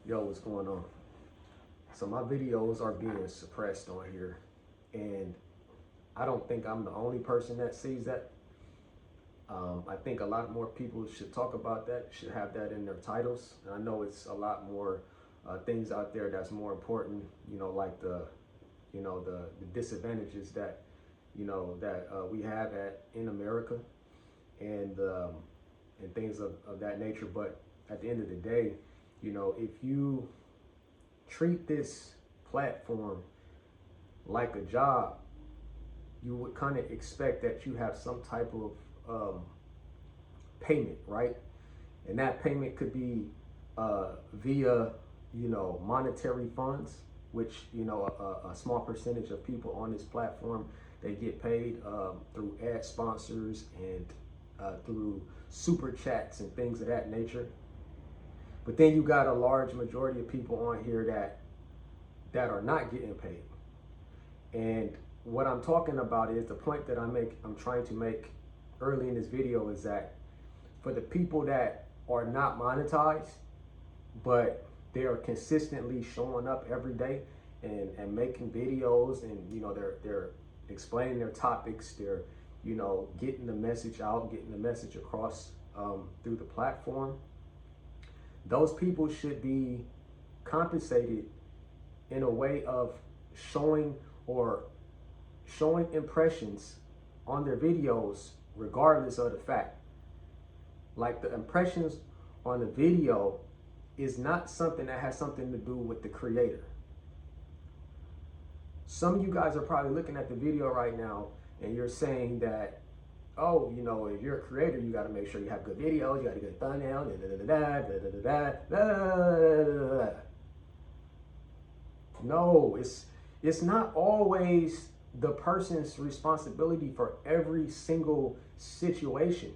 Yo, what's going on? So my videos are being suppressed on here, and I don't think I'm the only person that sees that. I think a lot more people should talk about that, should have that in their titles. And I know it's a lot more things out there that's more important, like the disadvantages that, we have in America, and things of that nature. But at the end of the day, if you treat this platform like a job, you would kind of expect that you have some type of payment, right? And that payment could be via, monetary funds, which, a small percentage of people on this platform, they get paid through ad sponsors and through super chats and things of that nature. But then you got a large majority of people on here that are not getting paid. And what I'm talking about is the point that I'm trying to make early in this video is that for the people that are not monetized, but they are consistently showing up every day and making videos, and they're explaining their topics, they're getting the message out, getting the message across through the platform. Those people should be compensated in a way of showing impressions on their videos, regardless of the fact. Like, the impressions on the video is not something that has something to do with the creator. Some of you guys are probably looking at the video right now and you're saying that, oh, if you're a creator, you got to make sure you have good videos, you got a good thumbnail, No, it's not always the person's responsibility for every single situation.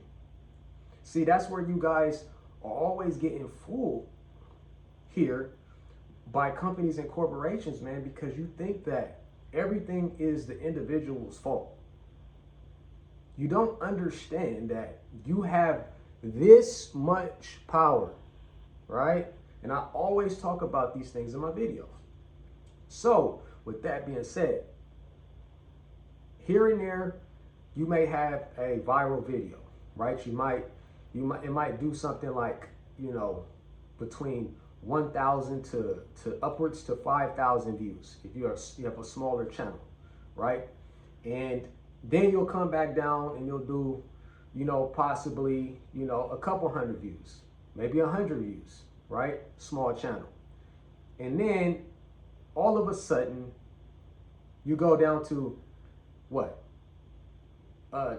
See, that's where you guys are always getting fooled here by companies and corporations, man, because you think that everything is the individual's fault. You don't understand that you have this much power, right? And I always talk about these things in my videos. So, with that being said, here and there, you may have a viral video, right? It might do something like, between 1,000 to upwards to 5,000 views if you have a smaller channel, right? And then you'll come back down and you'll do, possibly, a couple hundred views, maybe 100 views, right? Small channel. And then all of a sudden you go down to what?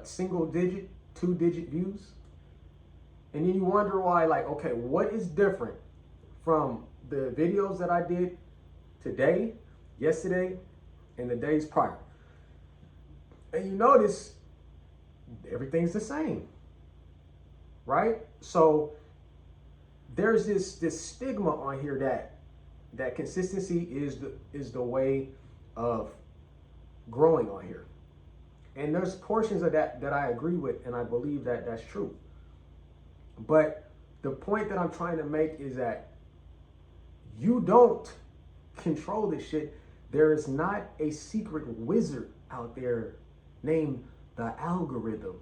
Single digit, 2-digit views. And then you wonder why, like, okay, what is different from the videos that I did today, yesterday, and the days prior? And you notice everything's the same, right? So there's this stigma on here that consistency is the way of growing on here. And there's portions of that I agree with, and I believe that that's true. But the point that I'm trying to make is that you don't control this shit. There is not a secret wizard out there named the algorithm.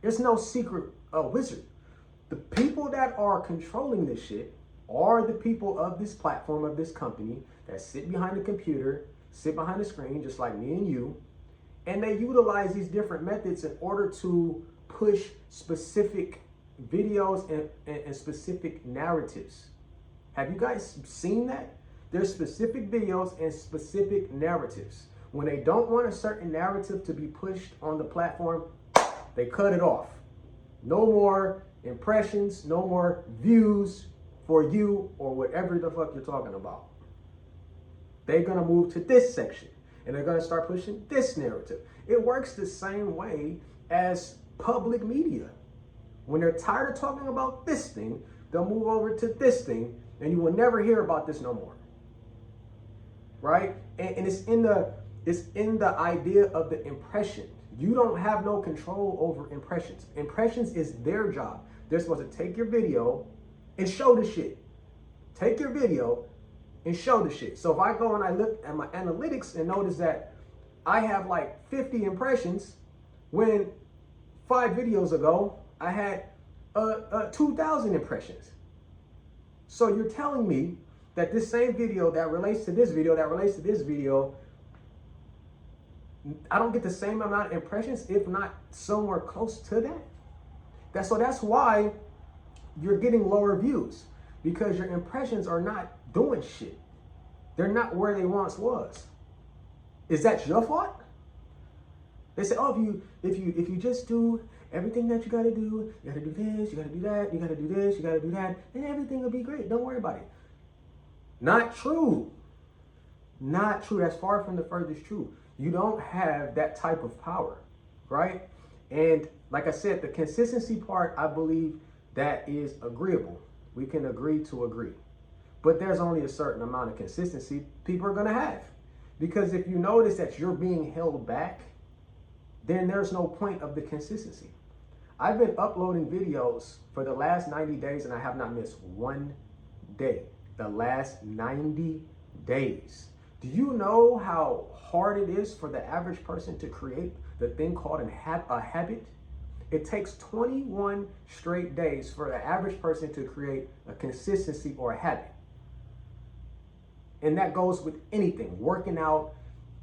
There's no secret wizard. The people that are controlling this shit are the people of this platform, of this company, that sit behind the computer, sit behind the screen, just like me and you, and they utilize these different methods in order to push specific videos and specific narratives. Have you guys seen that? There's specific videos and specific narratives. When they don't want a certain narrative to be pushed on the platform, they cut it off. No more impressions, no more views for you or whatever the fuck you're talking about. They're gonna move to this section and they're gonna start pushing this narrative. It works the same way as public media. When they're tired of talking about this thing, they'll move over to this thing, and you will never hear about this no more. Right? And it's in the idea of the impression. You don't have no control over impressions. Impressions is their job. They're supposed to take your video and show the shit. Take your video and show the shit. So if I go and I look at my analytics and notice that I have like 50 impressions when 5 videos ago I had 2,000 impressions. So you're telling me that this same video that relates to this video, I don't get the same amount of impressions, if not somewhere close to that. That's why you're getting lower views, because your impressions are not doing shit. They're not where they once was. Is that your fault? They say, oh, if you just do everything that you gotta do this, you gotta do that, you gotta do this, you gotta do that, and everything will be great. Don't worry about it. Not true. Not true. That's far from the furthest truth. You don't have that type of power, right? And like I said, the consistency part, I believe that is agreeable. We can agree to agree. But there's only a certain amount of consistency people are gonna have. Because if you notice that you're being held back, then there's no point of the consistency. I've been uploading videos for the last 90 days and I have not missed one day. The last 90 days. Do you know how hard it is for the average person to create the thing called a habit? It takes 21 straight days for the average person to create a consistency or a habit. And that goes with anything, working out,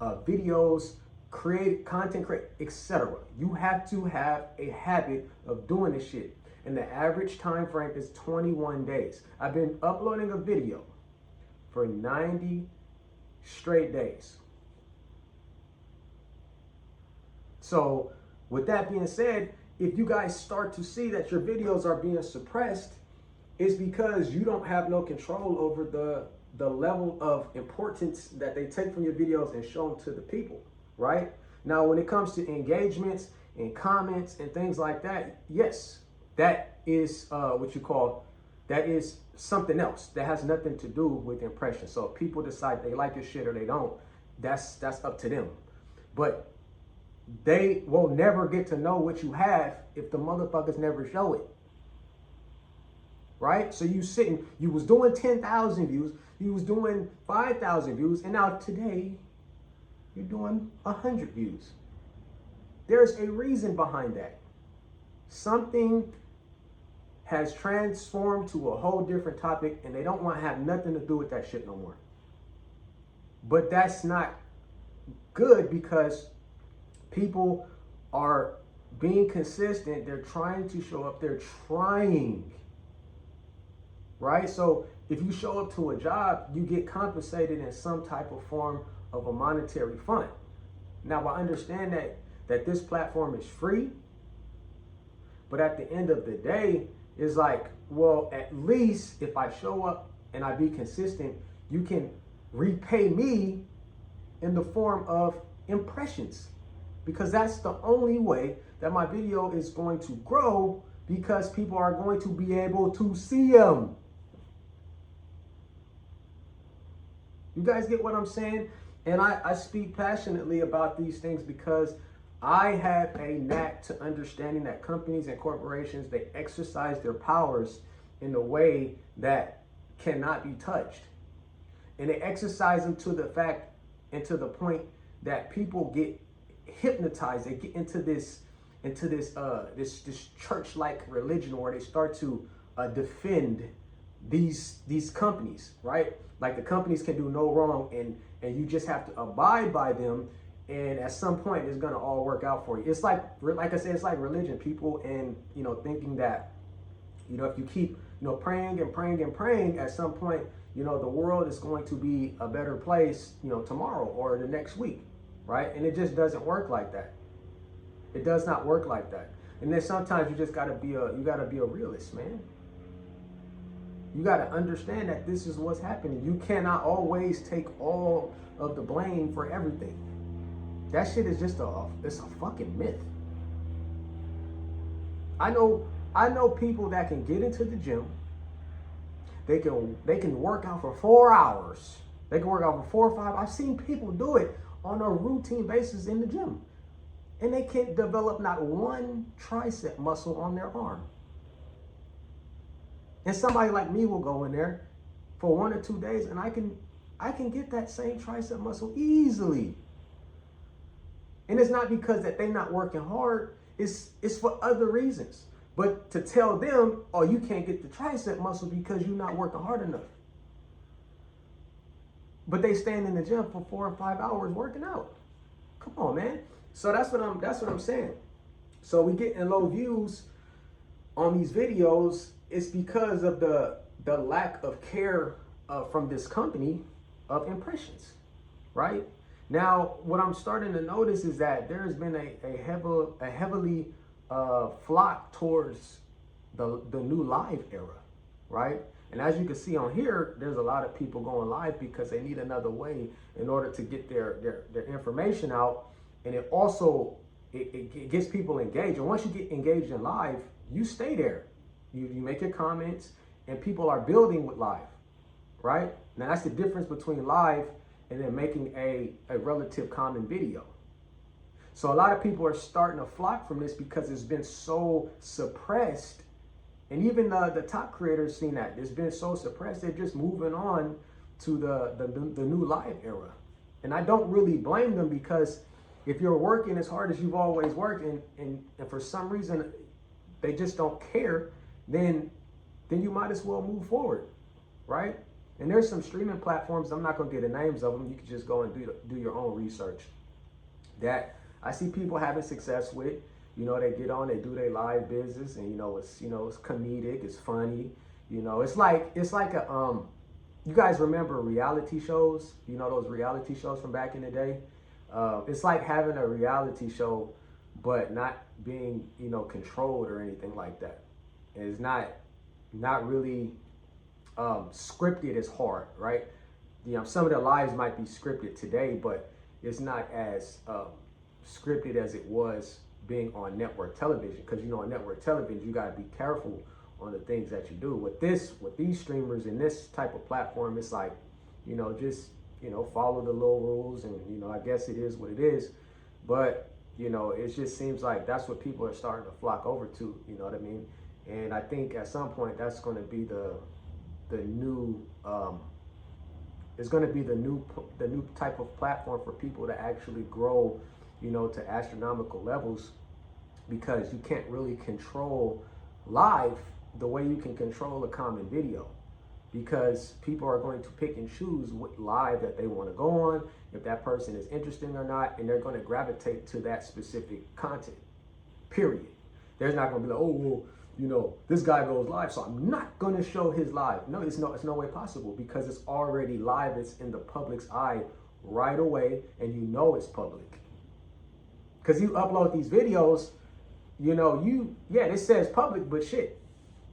videos, content, etc. You have to have a habit of doing this shit. And the average time frame is 21 days. I've been uploading a video for 90 straight days. So with that being said, if you guys start to see that your videos are being suppressed, it's because you don't have no control over the level of importance that they take from your videos and show them to the people, right? Now, when it comes to engagements and comments and things like that, yes, that is that is something else that has nothing to do with impressions. So if people decide they like your shit or they don't, that's up to them. But they will never get to know what you have if the motherfuckers never show it. Right? So you was doing 10,000 views, you was doing 5,000 views, and now today you're doing 100 views. There's a reason behind that. Something has transformed to a whole different topic and they don't want to have nothing to do with that shit no more. But that's not good because people are being consistent. They're trying to show up. They're trying. Right? So if you show up to a job, you get compensated in some type of form of a monetary fund. Now, I understand that this platform is free, but at the end of the day, it's like, well, at least if I show up and I be consistent, you can repay me in the form of impressions, because that's the only way that my video is going to grow, because people are going to be able to see them. You guys get what I'm saying? And I speak passionately about these things because I have a knack to understanding that companies and corporations, they exercise their powers in a way that cannot be touched. And they exercise them to the fact and to the point that people get hypnotized. They get into this church-like religion where they start to defend these companies, right? Like the companies can do no wrong and you just have to abide by them. And at some point, it's gonna all work out for you. It's like I said, it's like religion. People thinking that, if you keep, praying and praying and praying, at some point, the world is going to be a better place, tomorrow or the next week, right? And it just doesn't work like that. It does not work like that. And then sometimes you just gotta be a realist, man. You gotta understand that this is what's happening. You cannot always take all of the blame for everything. That shit is just it's a fucking myth. I know people that can get into the gym. They can work out for 4 hours. They can work out for 4 or 5. I've seen people do it on a routine basis in the gym. And they can't develop not one tricep muscle on their arm. And somebody like me will go in there for 1 or 2 days, and I can get that same tricep muscle easily. And it's not because that they're not working hard, it's for other reasons. But to tell them, oh, you can't get the tricep muscle because you're not working hard enough. But they stand in the gym for 4 or 5 hours working out. Come on, man. So that's what I'm saying. So we getting low views on these videos. It's because of the lack of care from this company of impressions, right? Now, what I'm starting to notice is that there has been a heavily flock towards the new live era, right? And as you can see on here, there's a lot of people going live because they need another way in order to get their information out. And it also, it gets people engaged. And once you get engaged in live, you stay there. You make your comments, and people are building with live, right? Now that's the difference between live and then making a relative common video. So a lot of people are starting to flock from this because it's been so suppressed. And even the top creators seen that. It's been so suppressed, they're just moving on to the new live era. And I don't really blame them, because if you're working as hard as you've always worked and for some reason they just don't care, then you might as well move forward, right? And there's some streaming platforms, I'm not gonna get the names of them, you can just go and do your own research, that I see people having success with. You know, they get on, they do their live business, and it's comedic, it's funny. It's like a you guys remember reality shows? You know, those reality shows from back in the day? It's like having a reality show, but not being, controlled or anything like that. And it's not really scripted as hard, right? Some of the lives might be scripted today, but it's not as scripted as it was being on network television. Because on network television, you got to be careful on the things that you do. With these streamers and this type of platform, it's like, just follow the little rules, and I guess it is what it is. But it just seems like that's what people are starting to flock over to. You know what I mean? And I think at some point that's going to be the new it's going to be the new type of platform for people to actually grow, to astronomical levels, because you can't really control live the way you can control a common video, because people are going to pick and choose what live that they want to go on, if that person is interesting or not, and they're going to gravitate to that specific content, period. There's not going to be like, oh, well, this guy goes live, so I'm not going to show his live. No, it's no way possible, because it's already live. It's in the public's eye right away, and it's public. Because you upload these videos, it says public, but shit.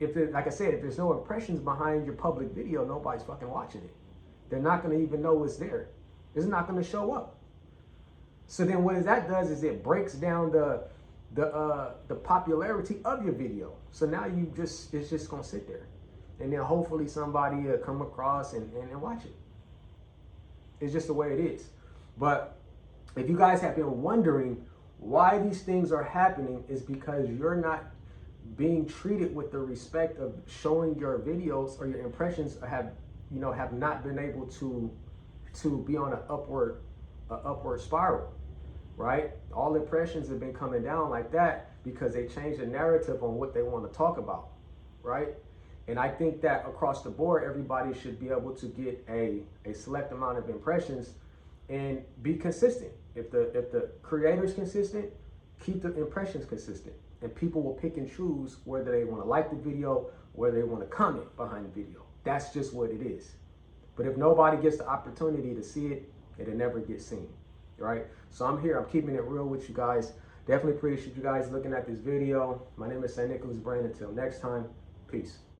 Like I said, if there's no impressions behind your public video, nobody's fucking watching it. They're not going to even know it's there. It's not going to show up. So then what that does is it breaks down the popularity of your video. So now it's just going to sit there. And then hopefully somebody will come across and watch it. It's just the way it is. But if you guys have been wondering why these things are happening, is because you're not being treated with the respect of showing your videos, or your impressions have not been able to be on an upward spiral, right? All impressions have been coming down like that because they changed the narrative on what they want to talk about, right? And I think that across the board, everybody should be able to get a select amount of impressions and be consistent. If the creator's consistent, keep the impressions consistent, and people will pick and choose whether they want to like the video, whether they want to comment behind the video. That's just what it is. But if nobody gets the opportunity to see it, it'll never get seen, right? So I'm here, I'm keeping it real with you guys. Definitely appreciate you guys looking at this video. My name is St. Nicholas Brand. Until next time, peace.